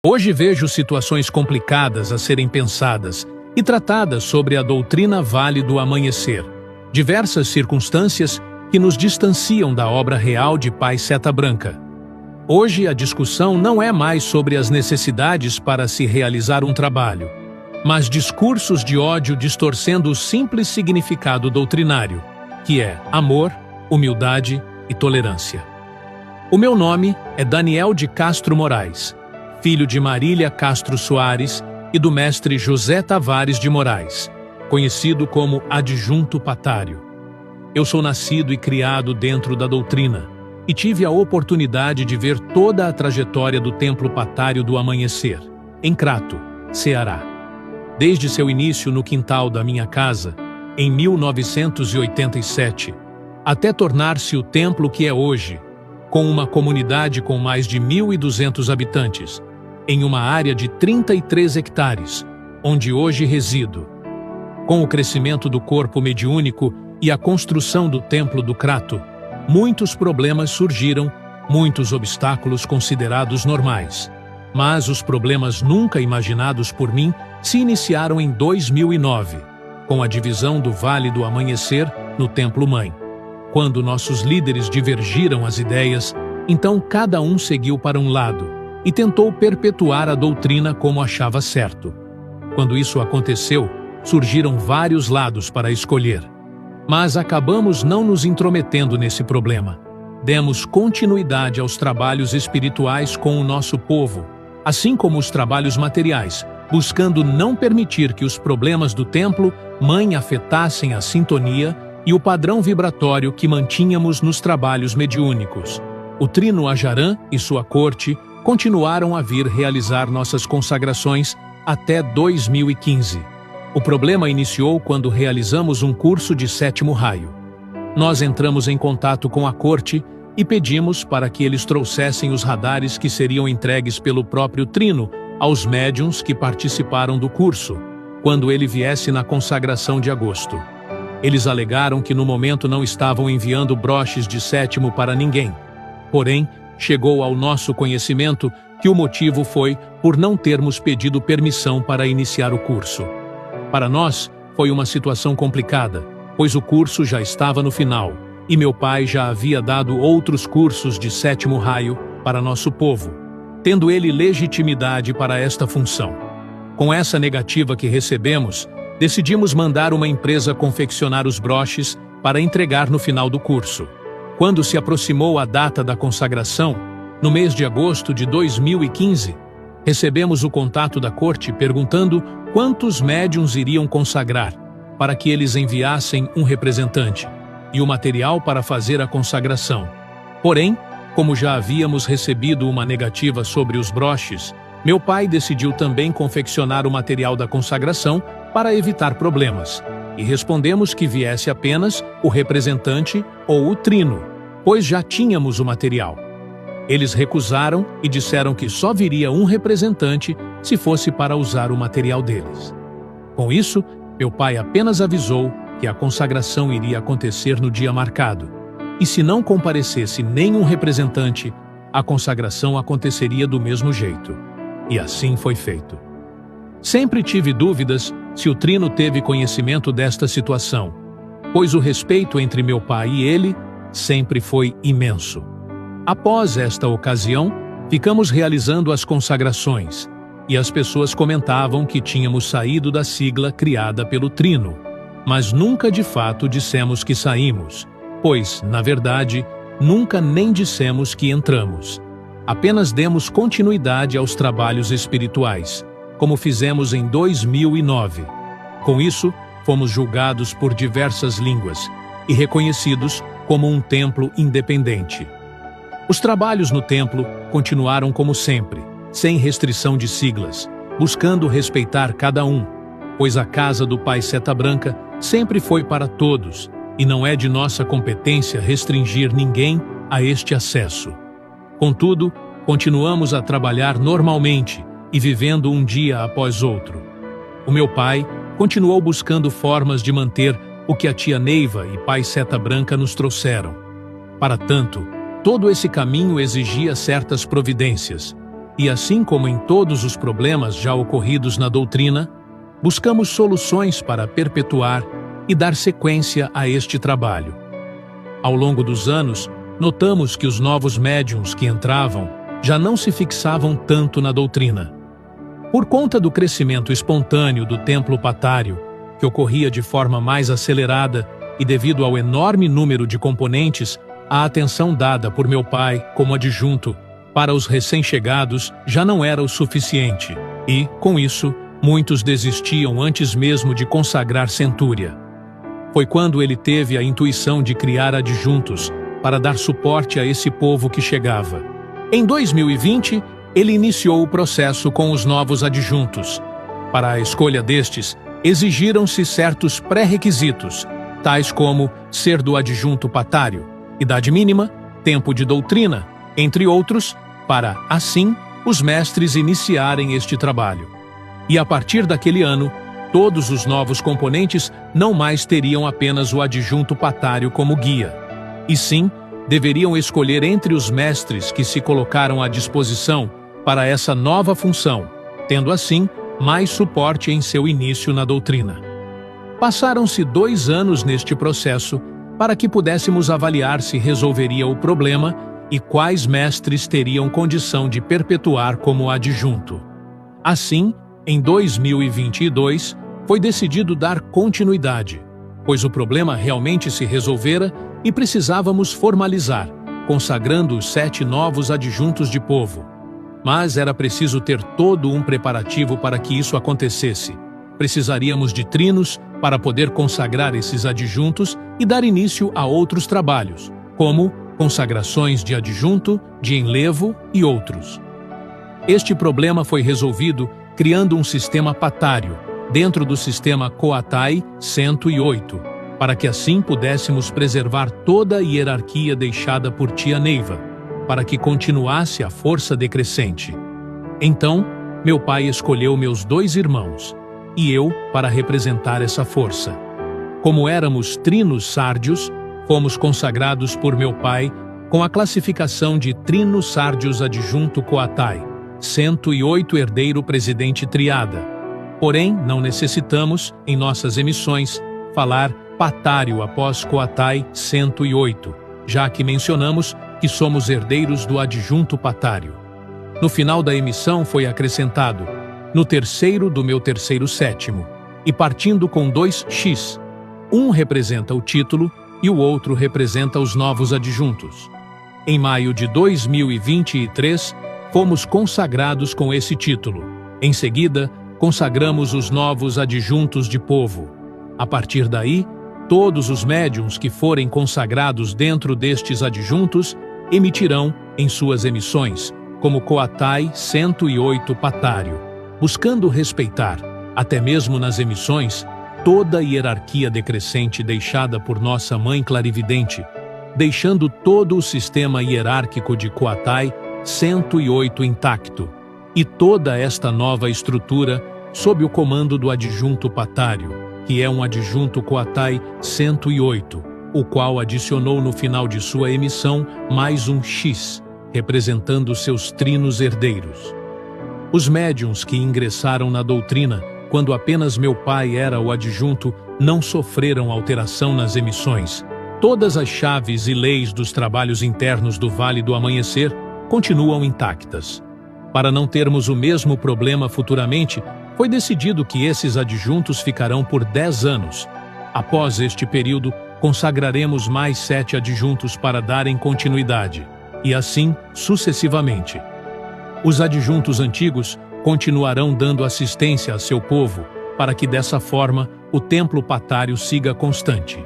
Hoje vejo situações complicadas a serem pensadas e tratadas sobre a doutrina Vale do Amanhecer. Diversas circunstâncias que nos distanciam da obra real de Pai Seta Branca. Hoje a discussão não é mais sobre as necessidades para se realizar um trabalho, mas discursos de ódio distorcendo o simples significado doutrinário, que é amor, humildade e tolerância. O meu nome é Daniel de Castro Moraes, filho de Marília Castro Soares e do mestre José Tavares de Moraes, conhecido como Adjunto Patário. Eu sou nascido e criado dentro da doutrina, e tive a oportunidade de ver toda a trajetória do Templo Patário do Amanhecer, em Crato, Ceará. Desde seu início no quintal da minha casa, em 1987, até tornar-se o templo que é hoje, com uma comunidade com mais de 1.200 habitantes, em uma área de 33 hectares, onde hoje resido. Com o crescimento do corpo mediúnico e a construção do Templo do Crato, muitos problemas surgiram, muitos obstáculos considerados normais. Mas os problemas nunca imaginados por mim se iniciaram em 2009, com a divisão do Vale do Amanhecer no Templo Mãe. Quando nossos líderes divergiram as ideias, então cada um seguiu para um lado e tentou perpetuar a doutrina como achava certo. Quando isso aconteceu, surgiram vários lados para escolher. Mas acabamos não nos intrometendo nesse problema. Demos continuidade aos trabalhos espirituais com o nosso povo, assim como os trabalhos materiais, buscando não permitir que os problemas do templo mãe afetassem a sintonia e o padrão vibratório que mantínhamos nos trabalhos mediúnicos. O Trino Ajarã e sua corte continuaram a vir realizar nossas consagrações até 2015. O problema iniciou quando realizamos um curso de 7º raio. Nós entramos em contato com a corte e pedimos para que eles trouxessem os radares que seriam entregues pelo próprio Trino aos médiuns que participaram do curso, quando ele viesse na consagração de agosto. Eles alegaram que no momento não estavam enviando broches de 7º para ninguém. Porém, chegou ao nosso conhecimento que o motivo foi por não termos pedido permissão para iniciar o curso. Para nós, foi uma situação complicada, pois o curso já estava no final, e meu pai já havia dado outros cursos de 7º raio para nosso povo, tendo ele legitimidade para esta função. Com essa negativa que recebemos, decidimos mandar uma empresa confeccionar os broches para entregar no final do curso. Quando se aproximou a data da consagração, no mês de agosto de 2015, recebemos o contato da corte perguntando quantos médiuns iriam consagrar, para que eles enviassem um representante e o material para fazer a consagração. Porém, como já havíamos recebido uma negativa sobre os broches, meu pai decidiu também confeccionar o material da consagração para evitar problemas, e respondemos que viesse apenas o representante ou o trino, pois já tínhamos o material. Eles recusaram e disseram que só viria um representante se fosse para usar o material deles. Com isso, meu pai apenas avisou que a consagração iria acontecer no dia marcado, e se não comparecesse nenhum representante, a consagração aconteceria do mesmo jeito. E assim foi feito. Sempre tive dúvidas se o Trino teve conhecimento desta situação, pois o respeito entre meu pai e ele sempre foi imenso. Após esta ocasião, ficamos realizando as consagrações, e as pessoas comentavam que tínhamos saído da sigla criada pelo Trino, mas nunca de fato dissemos que saímos, pois, na verdade, nunca nem dissemos que entramos. Apenas demos continuidade aos trabalhos espirituais, como fizemos em 2009. Com isso, fomos julgados por diversas línguas e reconhecidos como um templo independente. Os trabalhos no templo continuaram como sempre, sem restrição de siglas, buscando respeitar cada um, pois a casa do Pai Seta Branca sempre foi para todos, e não é de nossa competência restringir ninguém a este acesso. Contudo, continuamos a trabalhar normalmente e vivendo um dia após outro. O meu pai continuou buscando formas de manter o que a tia Neiva e Pai Seta Branca nos trouxeram. Para tanto, todo esse caminho exigia certas providências, E assim como em todos os problemas já ocorridos na doutrina, buscamos soluções para perpetuar e dar sequência a este trabalho. Ao longo dos anos, notamos que os novos médiuns que entravam já não se fixavam tanto na doutrina. Por conta do crescimento espontâneo do templo patário, que ocorria de forma mais acelerada e devido ao enorme número de componentes, a atenção dada por meu pai como adjunto para os recém-chegados já não era o suficiente e, com isso, muitos desistiam antes mesmo de consagrar centúria. Foi quando ele teve a intuição de criar adjuntos para dar suporte a esse povo que chegava. Em 2020, ele iniciou o processo com os novos adjuntos. Para a escolha destes, exigiram-se certos pré-requisitos, tais como ser do adjunto patário, idade mínima, tempo de doutrina, entre outros, para, assim, os mestres iniciarem este trabalho. E a partir daquele ano, todos os novos componentes não mais teriam apenas o adjunto patário como guia, e sim, deveriam escolher entre os mestres que se colocaram à disposição para essa nova função, tendo assim mais suporte em seu início na doutrina. Passaram-se 2 anos neste processo para que pudéssemos avaliar se resolveria o problema e quais mestres teriam condição de perpetuar como adjunto. Assim, em 2022, foi decidido dar continuidade, pois o problema realmente se resolvera e precisávamos formalizar, consagrando os 7 novos adjuntos de povo. Mas era preciso ter todo um preparativo para que isso acontecesse. Precisaríamos de trinos para poder consagrar esses adjuntos e dar início a outros trabalhos, como consagrações de adjunto, de enlevo e outros. Este problema foi resolvido criando um sistema patário, dentro do sistema Coatai 108, para que assim pudéssemos preservar toda a hierarquia deixada por tia Neiva, para que continuasse a força decrescente. Então, meu pai escolheu meus 2 irmãos, e eu para representar essa força. Como éramos trinos sárdios, fomos consagrados por meu pai com a classificação de trino sárdios adjunto Coatai, 108 herdeiro presidente triada. Porém, não necessitamos, em nossas emissões, falar patário após Coatai 108, já que mencionamos que somos herdeiros do adjunto patário. No final da emissão foi acrescentado, no terceiro do meu terceiro sétimo, e partindo com 2x, um representa o título e o outro representa os novos adjuntos. Em maio de 2023, fomos consagrados com esse título. Em seguida, consagramos os novos adjuntos de povo. A partir daí, todos os médiuns que forem consagrados dentro destes adjuntos emitirão, em suas emissões, como Coatai 108 patário, buscando respeitar, até mesmo nas emissões, toda a hierarquia decrescente deixada por nossa mãe clarividente, deixando todo o sistema hierárquico de Coatai 108 intacto, e toda esta nova estrutura sob o comando do adjunto patário, que é um adjunto Coatai 108, o qual adicionou no final de sua emissão mais um X, representando seus trinos herdeiros. Os médiuns que ingressaram na doutrina, quando apenas meu pai era o adjunto, não sofreram alteração nas emissões. Todas as chaves e leis dos trabalhos internos do Vale do Amanhecer continuam intactas. Para não termos o mesmo problema futuramente, foi decidido que esses adjuntos ficarão por 10 anos. Após este período, consagraremos mais 7 adjuntos para darem continuidade, e assim sucessivamente. Os adjuntos antigos continuarão dando assistência a seu povo, para que dessa forma o templo patário siga constante.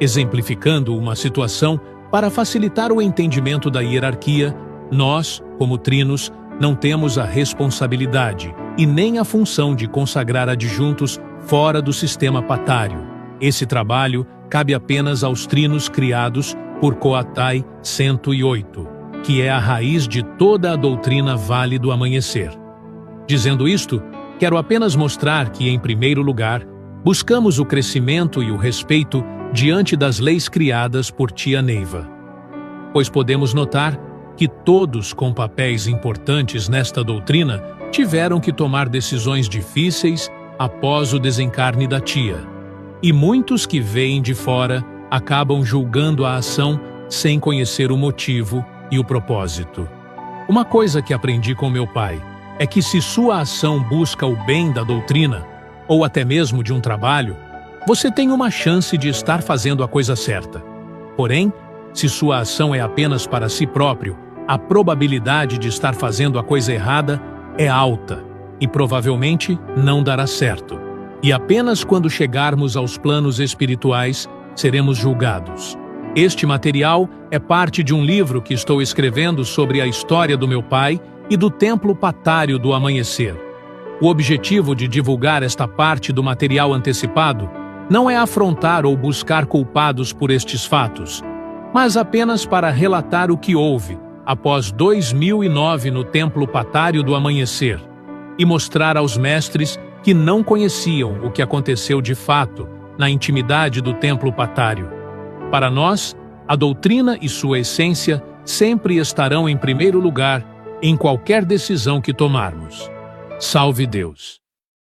Exemplificando uma situação para facilitar o entendimento da hierarquia, nós, como trinos, não temos a responsabilidade e nem a função de consagrar adjuntos fora do sistema patário. Esse trabalho cabe apenas aos trinos criados por Coatai 108, que é a raiz de toda a doutrina Vale do Amanhecer. Dizendo isto, quero apenas mostrar que, em primeiro lugar, buscamos o crescimento e o respeito diante das leis criadas por tia Neiva. Pois podemos notar que todos com papéis importantes nesta doutrina tiveram que tomar decisões difíceis após o desencarne da tia. E muitos que veem de fora acabam julgando a ação sem conhecer o motivo e o propósito. Uma coisa que aprendi com meu pai é que se sua ação busca o bem da doutrina, ou até mesmo de um trabalho, você tem uma chance de estar fazendo a coisa certa. Porém, se sua ação é apenas para si próprio, a probabilidade de estar fazendo a coisa errada é alta e provavelmente não dará certo. E apenas quando chegarmos aos planos espirituais, seremos julgados. Este material é parte de um livro que estou escrevendo sobre a história do meu pai e do Templo Patário do Amanhecer. O objetivo de divulgar esta parte do material antecipado não é afrontar ou buscar culpados por estes fatos, mas apenas para relatar o que houve após 2009 no Templo Patário do Amanhecer e mostrar aos mestres que não conheciam o que aconteceu de fato na intimidade do Templo Patário. Para nós, a doutrina e sua essência sempre estarão em primeiro lugar em qualquer decisão que tomarmos. Salve Deus!